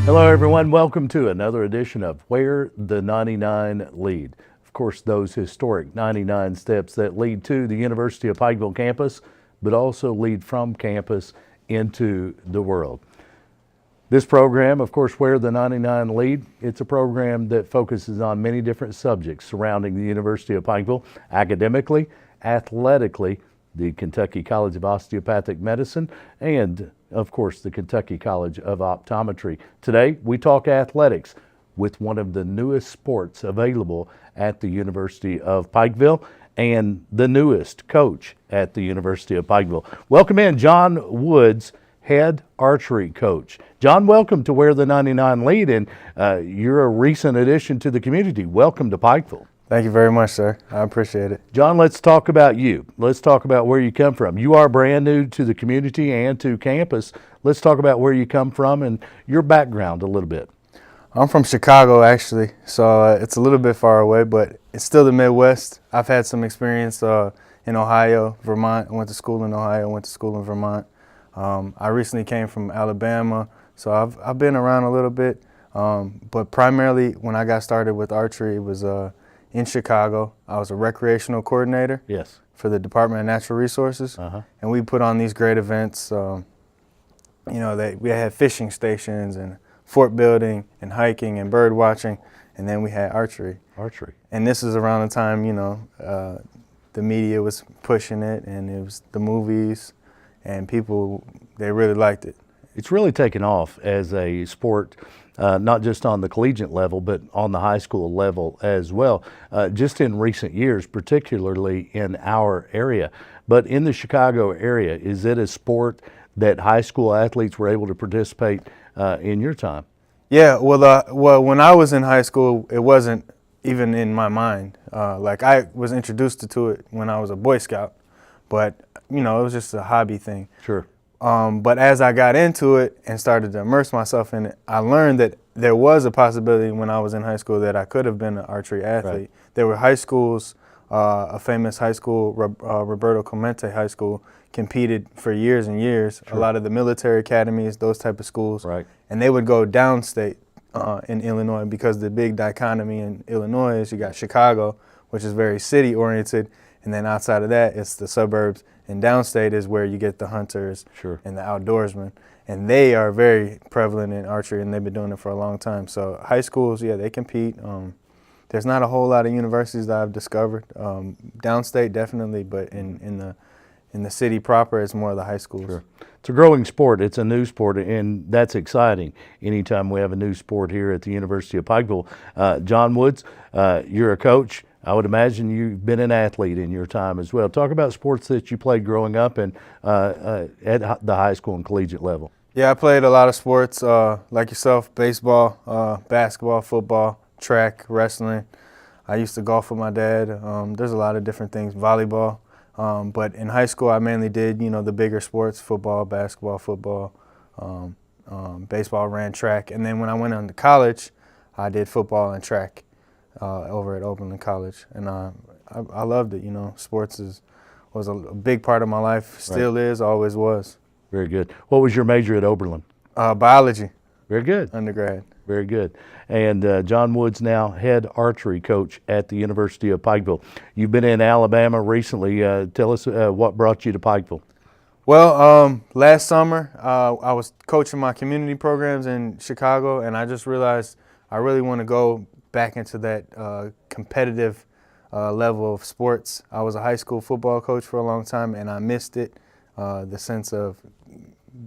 Hello, everyone. Welcome to another edition of Where the 99 Lead. Of course, those historic 99 steps that lead to the University of Pikeville campus, but also lead from campus into the world. This program, of course, Where the 99 Lead, it's a program that focuses on many different subjects surrounding the University of Pikeville, academically, athletically, the Kentucky College of Osteopathic Medicine, and of course the Kentucky College of Optometry. Today we talk athletics with one of the newest sports available at the University of Pikeville and the newest coach at the University of Pikeville. Welcome in John Woods, head archery coach. John, welcome to Where the 99 Lead, and you're a recent addition to the community. Welcome to Pikeville. Thank you very much, sir. I appreciate it. John, let's talk about you. Let's talk about where you come from. You are brand new to the community and to campus. Let's talk about where you come from and your background a little bit. I'm from Chicago, actually, so it's a little bit far away, but it's still the Midwest. I've had some experience in Ohio, Vermont. I went to school in Ohio, went to school in Vermont. I recently came from Alabama, so I've been around a little bit, but primarily when I got started with archery, it was in Chicago. I was a recreational coordinator for the Department of Natural Resources, and we put on these great events. We had fishing stations and fort building and hiking and bird watching, and then we had archery. And this is around the time, the media was pushing it, and it was the movies, and people, they really liked it. It's really taken off as a sport, not just on the collegiate level, but on the high school level as well, just in recent years, particularly in our area. But in the Chicago area, is it a sport that high school athletes were able to participate in your time? Yeah, well, when I was in high school, it wasn't even in my mind. I was introduced to it when I was a Boy Scout, but, it was just a hobby thing. Sure. But as I got into it and started to immerse myself in it, I learned that there was a possibility when I was in high school that I could have been an archery athlete. Right. There were high schools, a famous high school, Roberto Clemente High School, competed for years and years. Sure. A lot of the military academies, those type of schools. Right. And they would go downstate in Illinois, because the big dichotomy in Illinois is you got Chicago, which is very city-oriented, and then outside of that, it's the suburbs. And downstate is where you get the hunters. Sure. And the outdoorsmen. And they are very prevalent in archery, and they've been doing it for a long time. So high schools, yeah, they compete. There's not a whole lot of universities that I've discovered. Downstate, definitely, but in the city proper, it's more of the high schools. Sure. It's a growing sport. It's a new sport, and that's exciting anytime we have a new sport here at the University of Pikeville. John Woods, you're a coach. I would imagine you've been an athlete in your time as well. Talk about sports that you played growing up and at the high school and collegiate level. Yeah, I played a lot of sports, like yourself, baseball, basketball, football, track, wrestling. I used to golf with my dad. There's a lot of different things, volleyball. But in high school, I mainly did, the bigger sports, football, basketball, football, baseball, ran track. And then when I went on to college, I did football and track. Over at Oberlin College, and I loved it. Sports was a big part of my life, still is, always was. Very good. What was your major at Oberlin? Biology. Very good. Undergrad. Very good. And John Woods, now head archery coach at the University of Pikeville. You've been in Alabama recently. Tell us what brought you to Pikeville. Well, last summer I was coaching my community programs in Chicago, and I just realized I really want to go back into that competitive level of sports. I was a high school football coach for a long time, and I missed it, the sense of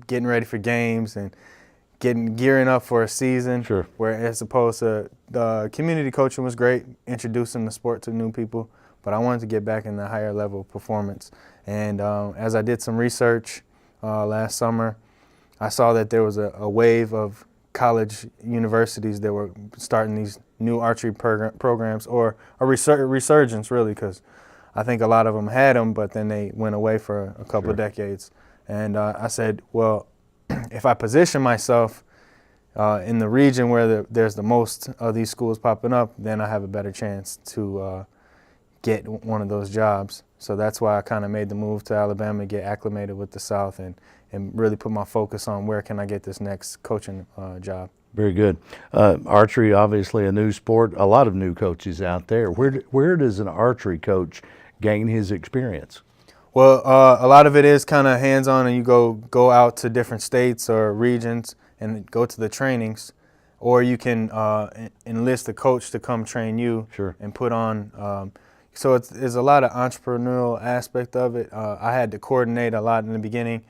getting ready for games and gearing up for a season. Sure. Where as opposed to the community coaching was great, introducing the sport to new people, but I wanted to get back in the higher level performance. And as I did some research last summer, I saw that there was a wave of college universities that were starting these new archery programs, or a resurgence, really, because I think a lot of them had them, but then they went away for a couple of decades. And I said, well, if I position myself in the region where there's the most of these schools popping up, then I have a better chance to get one of those jobs. So that's why I kind of made the move to Alabama, get acclimated with the South, and really put my focus on where can I get this next coaching job. Very good. Archery, obviously a new sport. A lot of new coaches out there. Where does an archery coach gain his experience? Well, a lot of it is kind of hands-on, and you go out to different states or regions and go to the trainings, or you can enlist a coach to come train you. Sure. And put on. So there's a lot of entrepreneurial aspect of it. I had to coordinate a lot in the beginning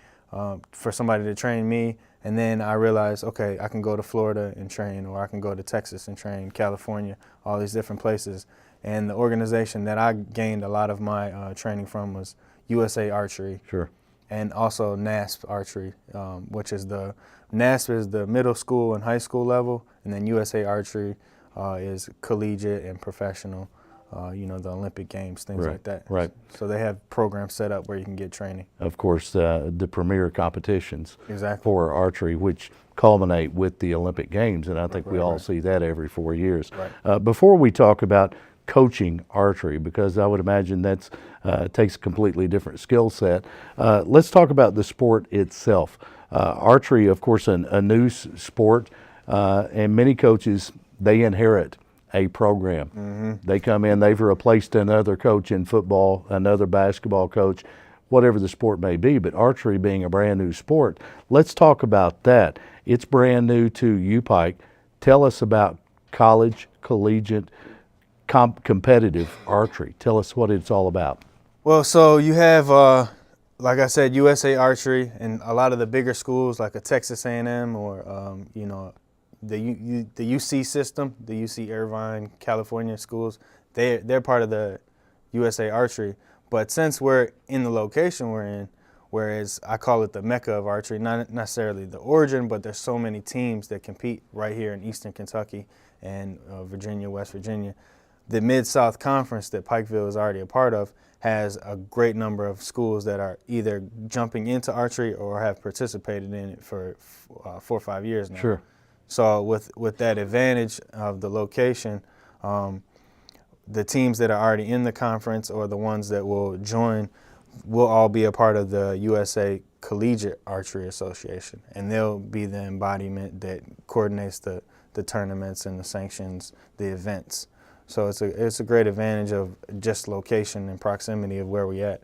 for somebody to train me, and then I realized, okay, I can go to Florida and train, or I can go to Texas and train, California, all these different places. And the organization that I gained a lot of my training from was USA Archery. Sure. And also NASP Archery, which is NASP is the middle school and high school level, and then USA Archery is collegiate and professional, the Olympic Games, things Right, like that. right. So they have programs set up where you can get training. Of course, the premier competitions Exactly. for archery, which culminate with the Olympic Games, and I think we right, all right. see that every 4 years. Right. Before we talk about coaching archery, because I would imagine that's takes a completely different skill set, let's talk about the sport itself. Archery, of course, a new sport, and many coaches, they inherit a program. Mm-hmm. They come in, they've replaced another coach in football, another basketball coach, whatever the sport may be, but archery being a brand new sport, let's talk about that. It's brand new to U-Pike. Tell us about college, collegiate, competitive archery. Tell us what it's all about. Well, so you have, like I said, USA Archery, and a lot of the bigger schools like a Texas A&M or, the UC system, the UC Irvine, California schools, they're part of the USA Archery. But since we're in the location we're in, whereas I call it the Mecca of archery, not necessarily the origin, but there's so many teams that compete right here in Eastern Kentucky and Virginia, West Virginia. The Mid-South Conference that Pikeville is already a part of has a great number of schools that are either jumping into archery or have participated in it for 4 or 5 years now. Sure. So with that advantage of the location, the teams that are already in the conference or the ones that will join will all be a part of the USA Collegiate Archery Association, and they'll be the embodiment that coordinates the tournaments and the sanctions, the events. So it's a great advantage of just location and proximity of where we at.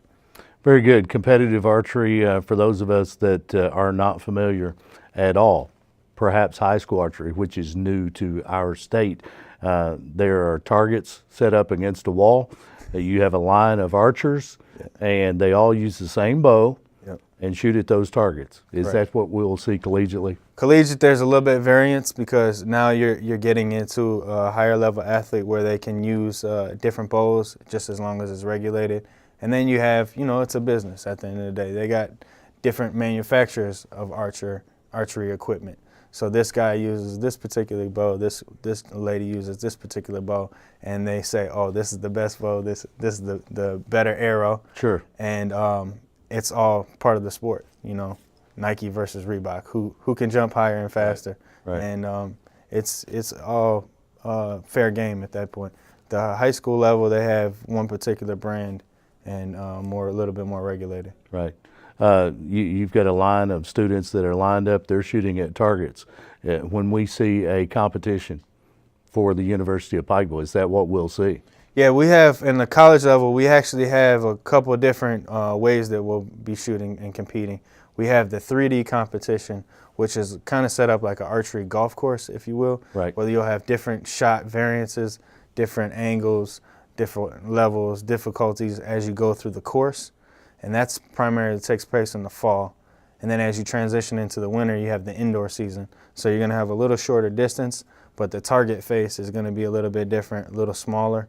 Very good. Competitive archery, for those of us that are not familiar at all, perhaps high school archery, which is new to our state. There are targets set up against a wall. You have a line of archers, and they all use the same bow and shoot at those targets. Is that what we'll see collegiately? Collegiate, there's a little bit of variance because now you're getting into a higher level athlete where they can use different bows just as long as it's regulated. And then you have, it's a business at the end of the day. They got different manufacturers of archery equipment. So this guy uses this particular bow, this lady uses this particular bow, and they say, oh, this is the best bow, this is the better arrow. Sure. And it's all part of the sport, Nike versus Reebok, who can jump higher and faster. Right. And it's all fair game at that point. The high school level, they have one particular brand and a little bit more regulated. Right. You've got a line of students that are lined up, they're shooting at targets. When we see a competition for the University of Pikeville, is that what we'll see? Yeah, we have, in the college level, we actually have a couple of different ways that we'll be shooting and competing. We have the 3D competition, which is kind of set up like an archery golf course, if you will, right, where you'll have different shot variances, different angles, different levels, difficulties as you go through the course. And that's primarily takes place in the fall. And then as you transition into the winter, you have the indoor season. So you're going to have a little shorter distance, but the target face is going to be a little bit different, a little smaller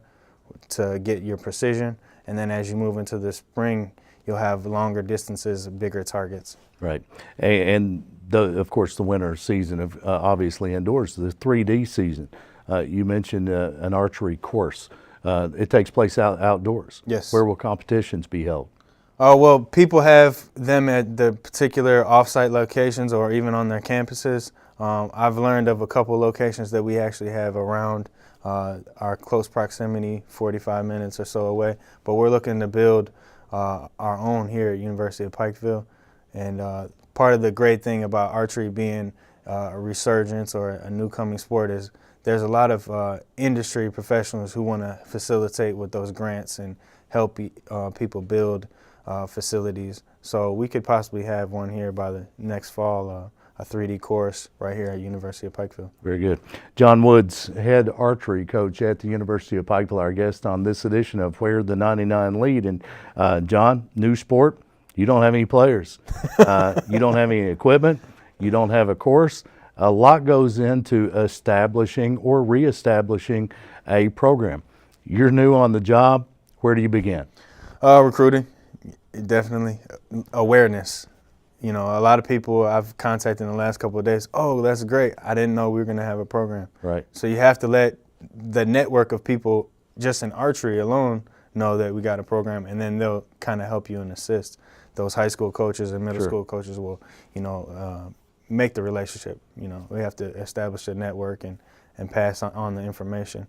to get your precision. And then as you move into the spring, you'll have longer distances, bigger targets. Right. And of course, the winter season of obviously indoors, the 3D season. You mentioned an archery course. It takes place outdoors. Yes. Where will competitions be held? Well, people have them at the particular off-site locations or even on their campuses. I've learned of a couple locations that we actually have around our close proximity, 45 minutes or so away. But we're looking to build our own here at University of Pikeville. And part of the great thing about archery being a resurgence or a new coming sport is there's a lot of industry professionals who want to facilitate with those grants and help people build facilities. So we could possibly have one here by the next fall, a 3D course right here at University of Pikeville. Very good. John Woods, head archery coach at the University of Pikeville, our guest on this edition of Where the 99 Lead. And John, new sport, you don't have any players. You don't have any equipment. You don't have a course. A lot goes into establishing or reestablishing a program. You're new on the job. Where do you begin? Recruiting, definitely. Awareness. You know, a lot of people I've contacted in the last couple of days, oh, that's great. I didn't know we were going to have a program. Right. So you have to let the network of people just in archery alone know that we got a program, and then they'll kind of help you and assist. Those high school coaches and middle school coaches will, you know, make the relationship. You know, we have to establish a network and pass on the information.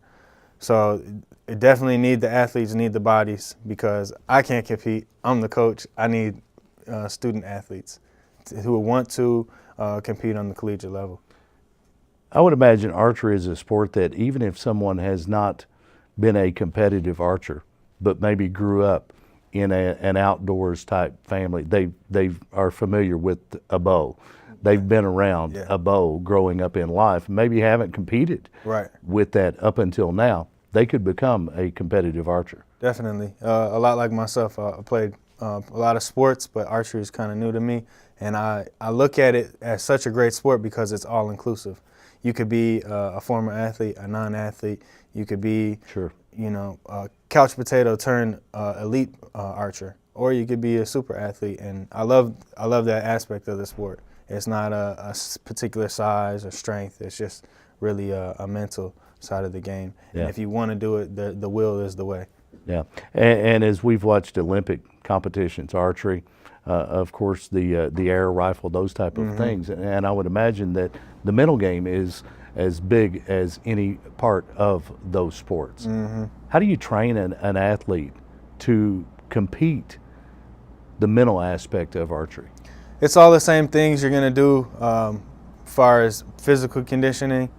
So it definitely need the athletes, need the bodies, because I can't compete. I'm the coach. I need student athletes who want to compete on the collegiate level. I would imagine archery is a sport that even if someone has not been a competitive archer, but maybe grew up in an outdoors type family, they are familiar with a bow. They've been around a bow growing up in life, maybe haven't competed with that up until now. They could become a competitive archer. Definitely. A lot like myself, I played a lot of sports, but archery is kind of new to me. And I look at it as such a great sport because it's all inclusive. You could be a former athlete, a non-athlete. You could be, you know, a couch potato turned elite archer, or you could be a super athlete. And I love that aspect of the sport. It's not a particular size or strength. It's just really a mental side of the game. Yeah. And if you want to do it, the will is the way. Yeah, and as we've watched Olympic competitions, archery, of course the air rifle, those type of things, and I would imagine that the mental game is as big as any part of those sports. How do you train an athlete to compete the mental aspect of archery? It's all the same things you're going to do as far as physical conditioning,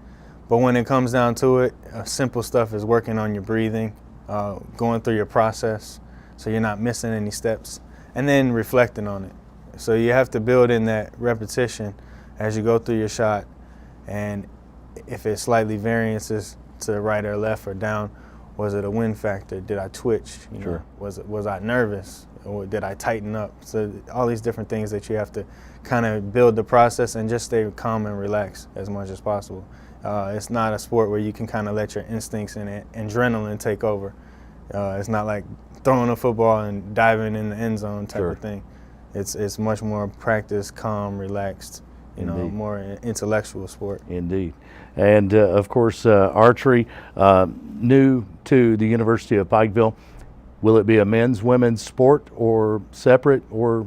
but when it comes down to it, simple stuff is working on your breathing, going through your process so you're not missing any steps, and then reflecting on it. So you have to build in that repetition as you go through your shot, and if it's slightly variances to the right or left or down, was it a wind factor? Did I twitch? You know, was I nervous? Or did I tighten up? So all these different things that you have to kind of build the process and just stay calm and relax as much as possible. It's not a sport where you can kind of let your instincts and adrenaline take over. It's not like throwing a football and diving in the end zone type of thing. It's much more practice, calm, relaxed, you know, more intellectual sport. Indeed. And of course, archery, new to the University of Pikeville. Will it be a men's, women's sport or separate, or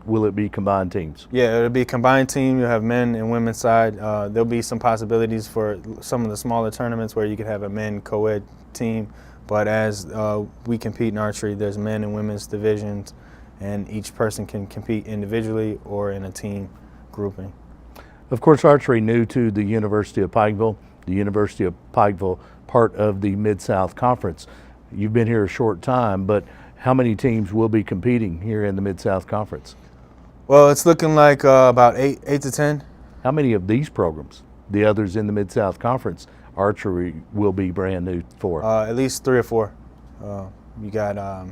will it be combined teams? Yeah, it'll be a combined team. You'll have men and women's side. There'll be some possibilities for some of the smaller tournaments where you could have a men co-ed team. But as we compete in archery, there's men and women's divisions, and each person can compete individually or in a team grouping. Of course, archery new to the University of Pikeville. The University of Pikeville, part of the Mid-South Conference. You've been here a short time, but how many teams will be competing here in the Mid-South Conference? Well, it's looking like about 8 to 10. How many of these programs, the others in the Mid-South Conference, archery will be brand new for? At least 3 or 4. You got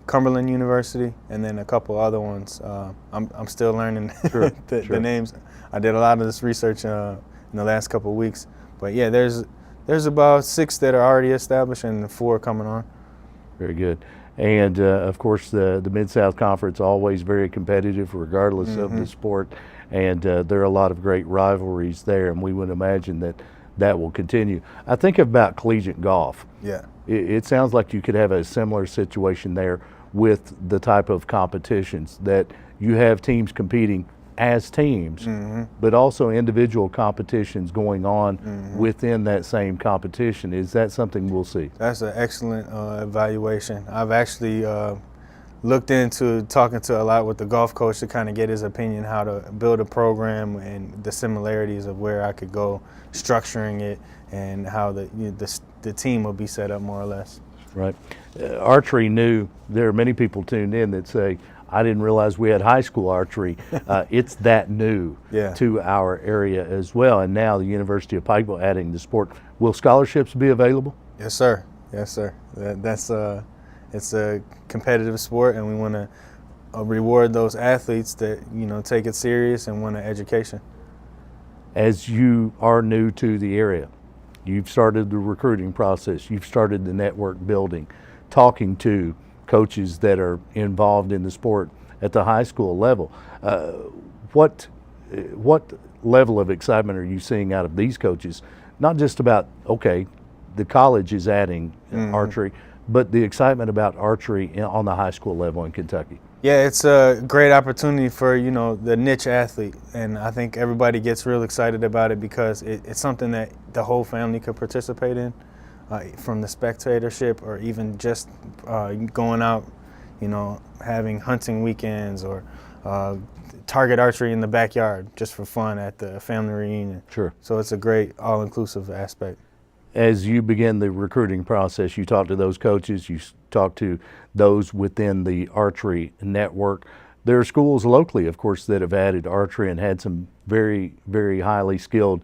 Cumberland University, and then a couple other ones. I'm still learning the names. I did a lot of this research in the last couple of weeks, but yeah, there's about 6 that are already established and 4 coming on. Very good. And of course, the Mid-South Conference always very competitive, regardless of the sport. And there are a lot of great rivalries there, and we would imagine that will continue. I think about collegiate golf. Yeah. It sounds like you could have a similar situation there with the type of competitions that you have teams competing as teams, but also individual competitions going on within that same competition. Is that something we'll see? That's an excellent evaluation. I've actually looked into talking to a lot with the golf coach to kind of get his opinion how to build a program and the similarities of where I could go, structuring it, and how the team will be set up more or less. Right. Archery new. There are many people tuned in that say, I didn't realize we had high school archery. It's that new Yeah. to our area as well. And now the University of Pikeville adding the sport. Will scholarships be available? Yes, sir. Yes, sir. It's a competitive sport, and we want to reward those athletes that take it serious and want an education. As you are new to the area, you've started the recruiting process, you've started the network building, talking to coaches that are involved in the sport at the high school level. What level of excitement are you seeing out of these coaches? Not just about, okay, the college is adding archery, but the excitement about archery on the high school level in Kentucky. Yeah, it's a great opportunity for the niche athlete, and I think everybody gets real excited about it because it's something that the whole family could participate in, from the spectatorship or even just going out, having hunting weekends or target archery in the backyard just for fun at the family reunion. Sure. So it's a great all-inclusive aspect. As you begin the recruiting process, you talk to those coaches, you talk to those within the archery network. There are schools locally, of course, that have added archery and had some very, very highly skilled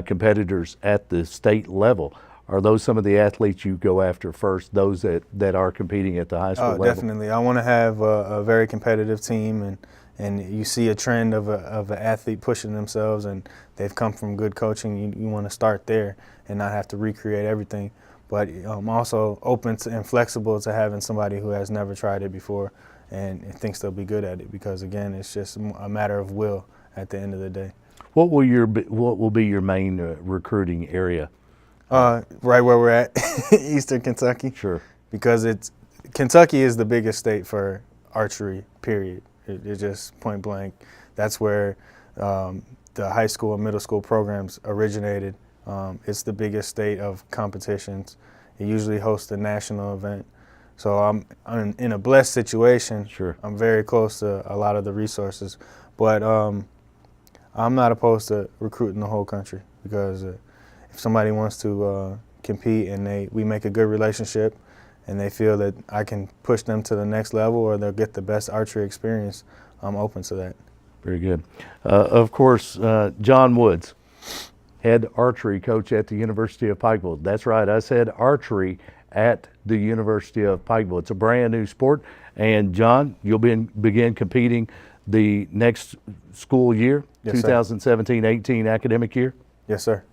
competitors at the state level. Are those some of the athletes you go after first, those that are competing at the high school level? Definitely. I want to have a very competitive team, and you see a trend of an athlete pushing themselves, and they've come from good coaching. You want to start there and not have to recreate everything. But I'm also open to and flexible to having somebody who has never tried it before and thinks they'll be good at it, because again, it's just a matter of will at the end of the day. What will be your main recruiting area? Right where we're at, Eastern Kentucky. Sure. Because Kentucky is the biggest state for archery, period. It's just point blank. That's where the high school and middle school programs originated. It's the biggest state of competitions. It usually hosts a national event. So I'm in a blessed situation. Sure. I'm very close to a lot of the resources. But I'm not opposed to recruiting the whole country, because if somebody wants to compete and we make a good relationship and they feel that I can push them to the next level or they'll get the best archery experience, I'm open to that. Very good. Of course, John Woods, head archery coach at the University of Pikeville. That's right, I said archery at the University of Pikeville. It's a brand new sport. And John, you'll begin competing the next school year, Yes, 2017-18 academic year? Yes, sir.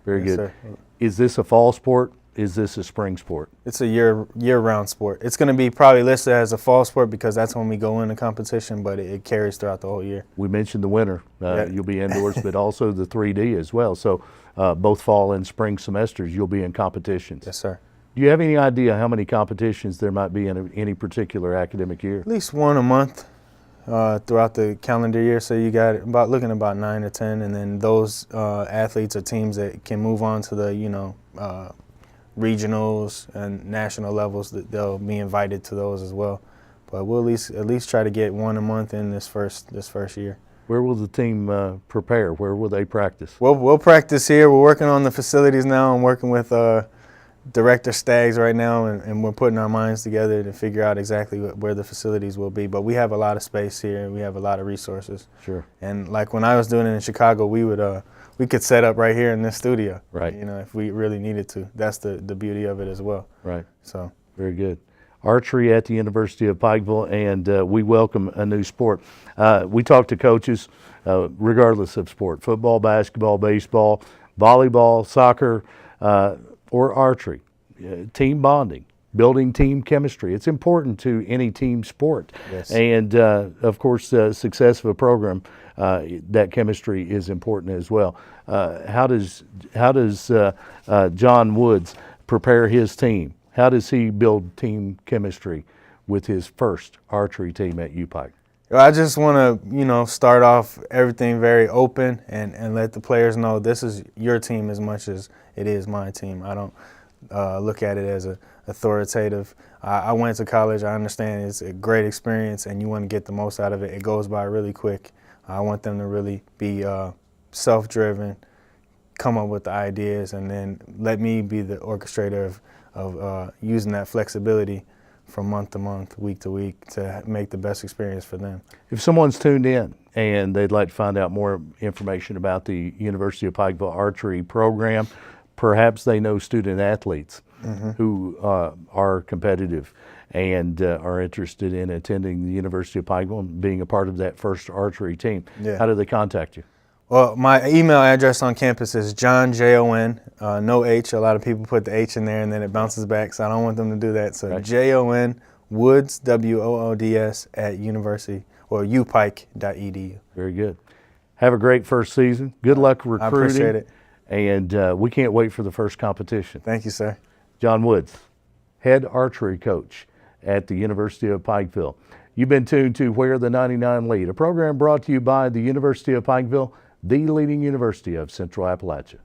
Very Yes, good. sir. Is this a fall sport? Is this a spring sport? It's a year-round sport. It's going to be probably listed as a fall sport because that's when we go into competition, but it carries throughout the whole year. We mentioned the winter. Yeah. You'll be indoors, but also the 3D as well. So both fall and spring semesters, you'll be in competitions. Yes, sir. Do you have any idea how many competitions there might be in any particular academic year? At least one a month throughout the calendar year. So you got looking about 9 or 10, and then those athletes or teams that can move on to the regionals and national levels, that they'll be invited to those as well. But we'll at least try to get one a month in this first year. Where will the team prepare? Where will they practice? We'll practice here. We're working on the facilities now. I'm working with Director Staggs right now, and we're putting our minds together to figure out exactly where the facilities will be. But we have a lot of space here, and we have a lot of resources. Sure. And like when I was doing it in Chicago, we could set up right here in this studio. Right. If we really needed to. That's the beauty of it as well. Right. So. Very good. Archery at the University of Pikeville, and we welcome a new sport. We talk to coaches regardless of sport: football, basketball, baseball, volleyball, soccer, or archery. Team bonding, building team chemistry. It's important to any team sport. Yes. And of course, success of a program, that chemistry is important as well. How does John Woods prepare his team? How does he build team chemistry with his first archery team at UPike? I just want to, start off everything very open and let the players know this is your team as much as it is my team. I don't look at it as authoritative. I went to college. I understand it's a great experience, and you want to get the most out of it. It goes by really quick. I want them to really be self-driven, come up with the ideas, and then let me be the orchestrator of using that flexibility from month to month, week to week, to make the best experience for them. If someone's tuned in and they'd like to find out more information about the University of Pikeville archery program, perhaps they know student athletes who are competitive and are interested in attending the University of Pikeville and being a part of that first archery team. Yeah. How do they contact you? Well, my email address on campus is John, Jon, no H. A lot of people put the H in there and then it bounces back, so I don't want them to do that. So Right. Jon Woods, Woods, at university or upike.edu. Very good. Have a great first season. Good luck recruiting. I appreciate it. And we can't wait for the first competition. Thank you, sir. John Woods, head archery coach at the University of Pikeville. You've been tuned to Where the 99 Lead, a program brought to you by the University of Pikeville, the leading university of Central Appalachia.